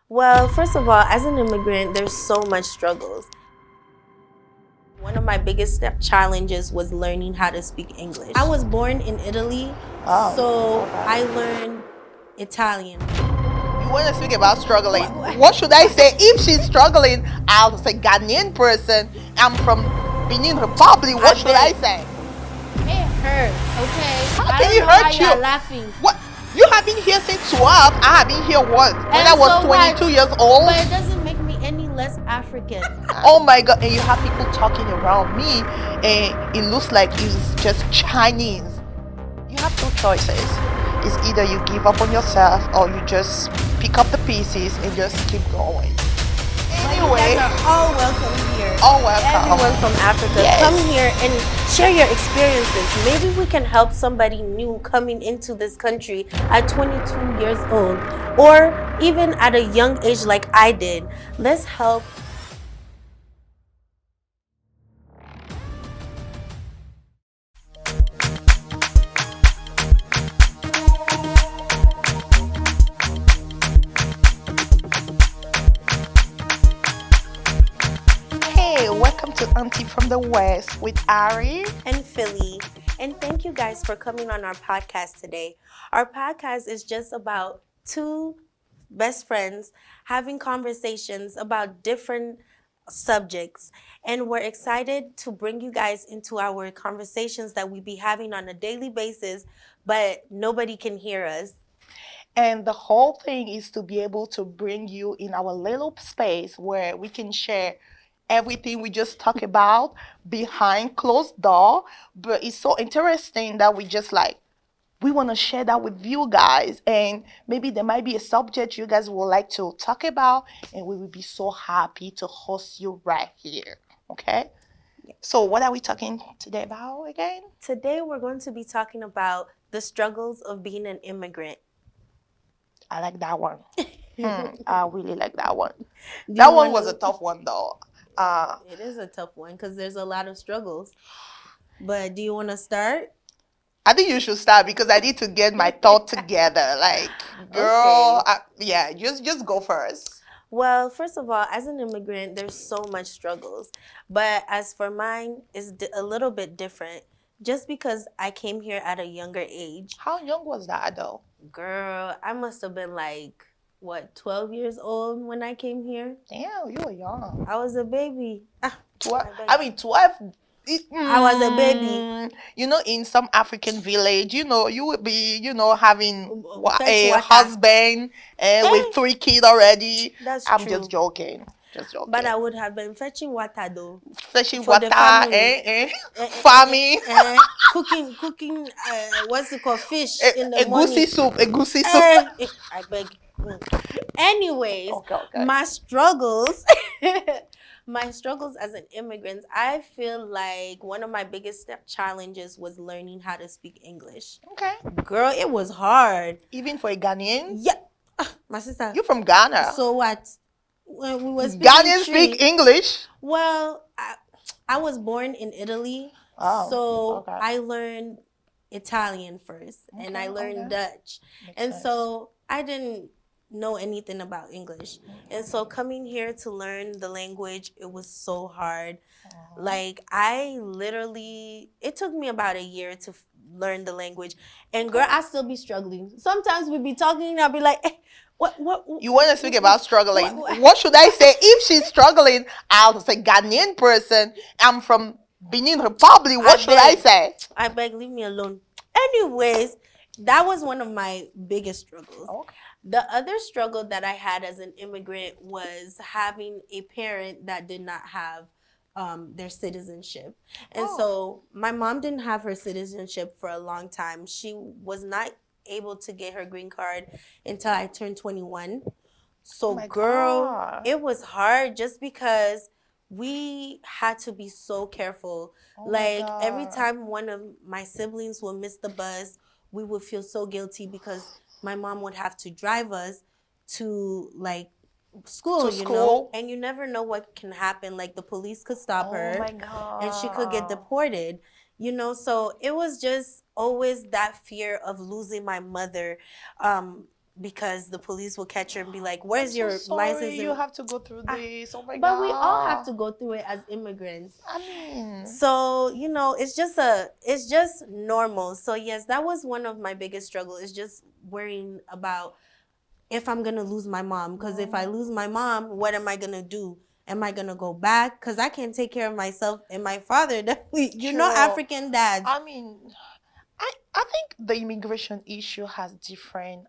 Well, first of all, as an immigrant, there's so much struggles. One of my biggest challenges was learning how to speak English. I was born in Italy, so I learned Italian. You want to speak about struggling? What should I say? If she's struggling, I'll say Ghanaian person. I'm from Benin Republic. What should I say? It hurts, okay? How I can don't it know hurt why you? you're laughing. What? You have been here since 12. I have been here what? When And I was so what? 22 years old. But it doesn't make me any less African. Oh my God! And you have people talking around me, and it looks like it's just Chinese. You have two choices. It's either you give up on yourself or you just pick up the pieces and just keep going. Anyway, You guys are all welcome here. all welcome. Everyone from Africa, Yes. come here and share your experiences. Maybe we can help somebody new coming into this country at 22 years old, or even at a young age like I did. Let's help. Hey, welcome to Auntie from the West with Ari. And Philly. And thank you guys for coming on our podcast today. Our podcast is just about two best friends having conversations about different subjects. And we're excited to bring you guys into our conversations that we be having on a daily basis, but nobody can hear us. And the whole thing is to be able to bring you in our little space where we can share everything we just talk about behind closed door. But it's so interesting that we want to share that with you guys, and maybe there might be a subject you guys would like to talk about, and we will be so happy to host you right here. Okay, so what are we talking today about again? Today, we're going to be talking about the struggles of being an immigrant. I like that one. I really like that one. Do That you one wanna- was a tough one though. It is a tough one because there's a lot of struggles. But do you want to start? I think you should start because I need to get my thought together. Like, girl, yeah, just go first. Well, first of all, as an immigrant, there's so much struggles. But as for mine, it's a little bit different. Just because I came here at a younger age. How young was that though? Girl, I must have been like, what, 12 years old when I came here? Damn, you were young. I was a baby. 12. I mean, 12. I was a baby. You know, in some African village, you would be, having Fetch a water. husband with 3 kids already. That's I'm true. just joking. Just joking. But I would have been fetching water though. Fetching for the water, family. farming. Cooking, what's it called? Fish in the Egusi morning. soup, egusi soup. I beg. Anyways, Okay. my struggles, my struggles as an immigrant, I feel like one of my biggest challenges was learning how to speak English. Okay. Girl, it was hard. Even for a Ghanaian? Yeah, my sister. You're from Ghana. So what? When we were speaking Ghanaians speak English? Well, I was born in Italy, so I learned Italian first, and I learned Dutch. And so I didn't know anything about English. And so coming here to learn the language, it was so hard. Like, it took me about a year to learn the language. And girl, I still be struggling. Sometimes we be talking and I'll be like, what? You want to speak about struggling? What should I say? If she's struggling, I'll say Ghanaian person. I'm from Benin Republic. What should I say? I beg, leave me alone. Anyways, that was one of my biggest struggles. Okay. The other struggle that I had as an immigrant was having a parent that did not have their citizenship. And so my mom didn't have her citizenship for a long time. She was not able to get her green card until I turned 21. So girl, it was hard just because we had to be so careful. Like every time one of my siblings would miss the bus, we would feel so guilty because my mom would have to drive us to like school, you know, and you never know what can happen. Like the police could stop her and she could get deported, you know. So it was just always that fear of losing my mother. because the police will catch her and be like, I'm "Where's so your license?" sorry you And have to go through I, this. Oh my but we all have God. to go through it as immigrants. I mean, So, it's just normal. So yes, that was one of my biggest struggles, is just worrying about if I'm gonna lose my mom. Because if I lose my mom, what am I gonna do? Am I gonna go back? Because I can't take care of myself. And my father, definitely, true. African dads. I mean, I think the immigration issue has different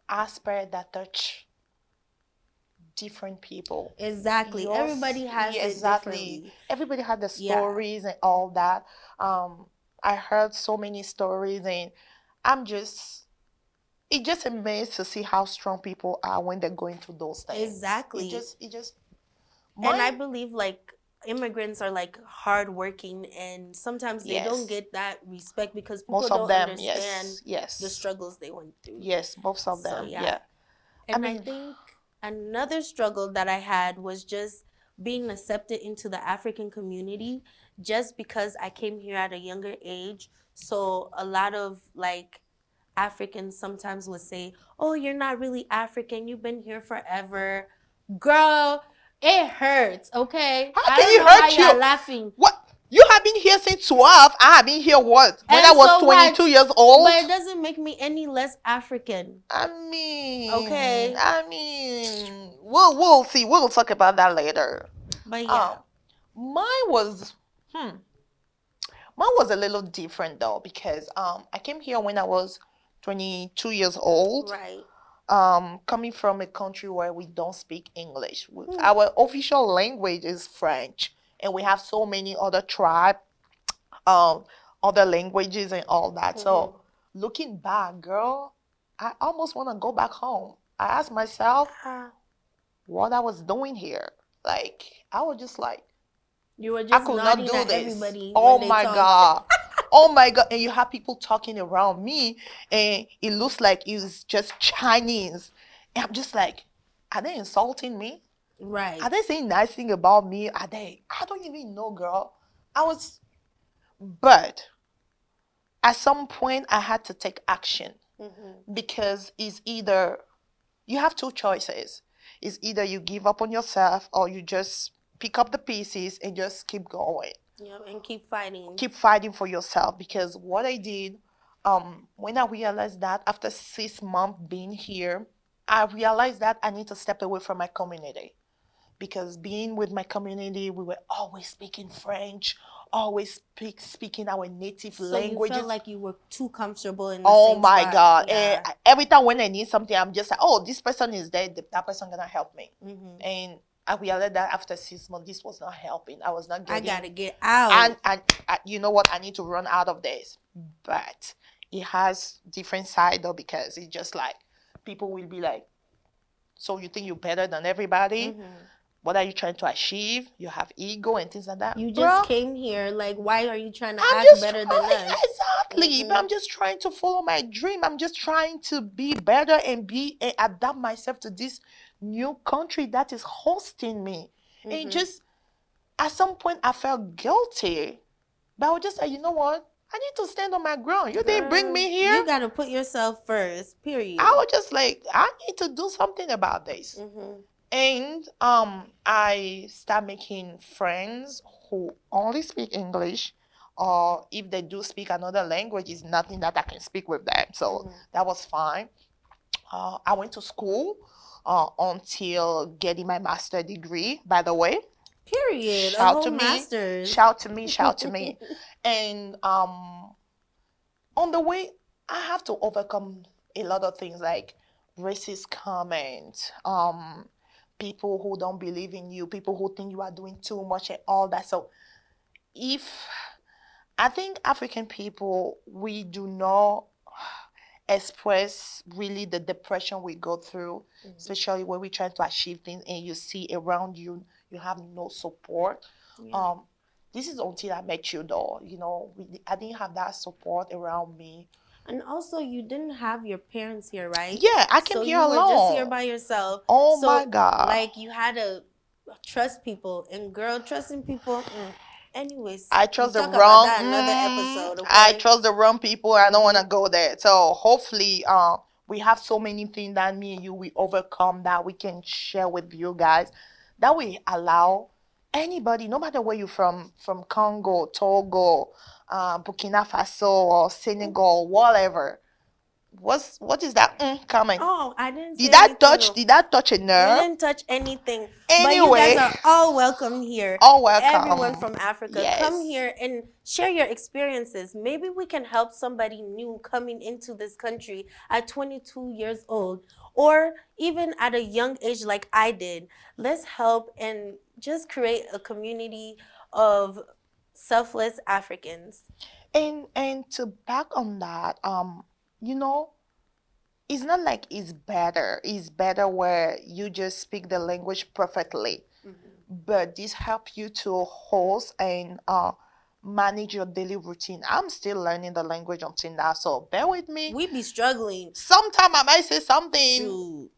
aspects that touch different people. Exactly. Yours, Everybody has yeah, it exactly. differently. Everybody had the Yeah. stories and all that. I heard so many stories, and I'm just it just amazed to see how strong people are when they're going through those things. Exactly. It just And I mine. believe like immigrants are like hardworking, and sometimes they don't Yes, get that respect because people most of don't them. understand Yes, the yes, struggles they went through. yes, most of So them. yeah. Yeah. I And I mean, think another struggle that I had was just being accepted into the African community, just because I came here at a younger age. So a lot of like Africans sometimes would say, "Oh, you're not really African. You've been here forever." Girl, it hurts, okay? how I can don't it know why hurt y'all you? laughing. What? You have been here since 12. I have been here what? When I And was so 22 what? years But old? it doesn't make me any less African, I mean, okay? I mean, we'll see. We'll talk about that later. But Um, yeah. mine was hmm, mine was a little different though because I came here when I was 22 years old. Right. Coming from a country where we don't speak English. Hmm. Our official language is French, and we have so many other tribes, um, other languages and all that. Hmm. So looking back, girl, I almost want to go back home. I asked myself Yeah. what I was doing here. Like I was just like, You were I just could not nodding do at this. everybody Oh when they my talked. God. Oh my God. And you have people talking around me and it looks like it's just Chinese. And I'm just like, are they insulting me? Right. Are they saying nice thing about me? Are they? I don't even know, girl. I was, but at some point I had to take action Hmm. because it's either you have two choices. It's either you give up on yourself or you just pick up the pieces and just keep going. Yep, and keep fighting. Keep fighting for yourself because what I did, when I realized that after 6 months being here, I realized that I need to step away from my community because being with my community, we were always speaking French, always speaking our native So you felt languages. like you were too comfortable in the Oh same my spot. God. Yeah. Every time when I need something, I'm just like, oh, this person is there. That person gonna help me. Hmm. And I realized that after 6 months, this was not helping. I was not I getting, gotta get out. and you know what? I need to run out of this. But it has different side though because it's just like people will be like, so you think you're better than everybody? Hmm. What are you trying to achieve? You have ego and things like that, You just bro. came here. Like, why are you trying to I'm act just better than trying, us? exactly. But Hmm. I'm just trying to follow my dream. I'm just trying to be better and be and adapt myself to this new country that is hosting me. And Hmm. just at some point, I felt guilty, but I was just like, you know what? I need to stand on my ground. You didn't bring Girl, me you here. gotta put yourself first. I Period. was just like, I need to do something about this. Hmm. And I start making friends who only speak English, or if they do speak another language, it's nothing that I can speak with them. So Hmm. that was fine. I went to school until getting my master degree. By the way, Period. A shout whole to me, master's. shout to me, shout to me. And on the way, I have to overcome a lot of things like racist comments, people who don't believe in you, people who think you are doing too much and all that. So if I think African people, we do not express really the depression we go through, Mhm. especially when we try to achieve things and you see around you, you have no support. Yeah. Um, this is until I met you, though. You know, I didn't have that support around me. And also, you didn't have your parents here, right? Yeah, I came So here you were just here alone. by yourself. Oh my So, God. like, you had to trust people. And, girl, trusting people. Anyways, I we trust the talk about wrong. that another episode, I okay? trust the wrong people. I don't want Hmm. to go there. So hopefully, We have so many things that me and you we overcome that we can share with you guys. That we allow anybody, no matter where you're from Congo, Togo, Burkina Faso, or Senegal, whatever. What is that coming? Oh, I didn't Did say that anything. touch? No. Did that touch a You nerve? didn't touch anything. But you guys Anyway, are all welcome here. all Everyone welcome. from Africa, come Yes. here and share your experiences. Maybe we can help somebody new coming into this country at 22 years old, or even at a young age like I did. Let's help and just create a community of selfless Africans. And to back on that, you know, it's not like it's better. It's better where you just speak the language perfectly. But this help you to host and manage your daily routine. I'm still learning the language until now, so bear with me. We be struggling. Sometime I might say something. Shoot.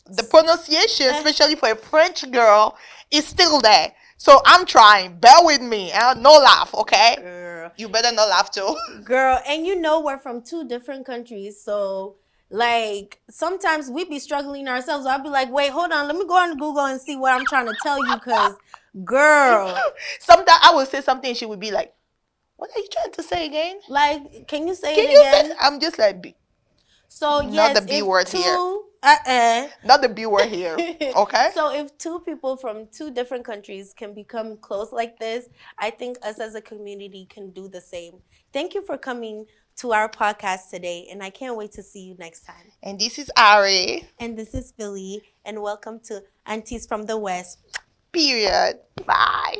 The pronunciation, especially for a French girl, is still there. So I'm trying. Bear with me. No laugh, okay? Girl. You better not laugh too. Girl, and you know we're from two different countries, so like sometimes we be struggling ourselves. I'll be like, wait, hold on, let me go on Google and see what I'm trying to tell you, cause girl, Sometimes I will say something, she would be like, "What are you trying to say again? like, can you say Can it you say?" again? I'm just like, So not the yes, B if word here. two, Not the B word here. Okay? So if two people from two different countries can become close like this, I think us as a community can do the same. Thank you for coming to our podcast today, and I can't wait to see you next time. And this is Ari. And this is Philly, and welcome to Aunties from the West. Period. Bye.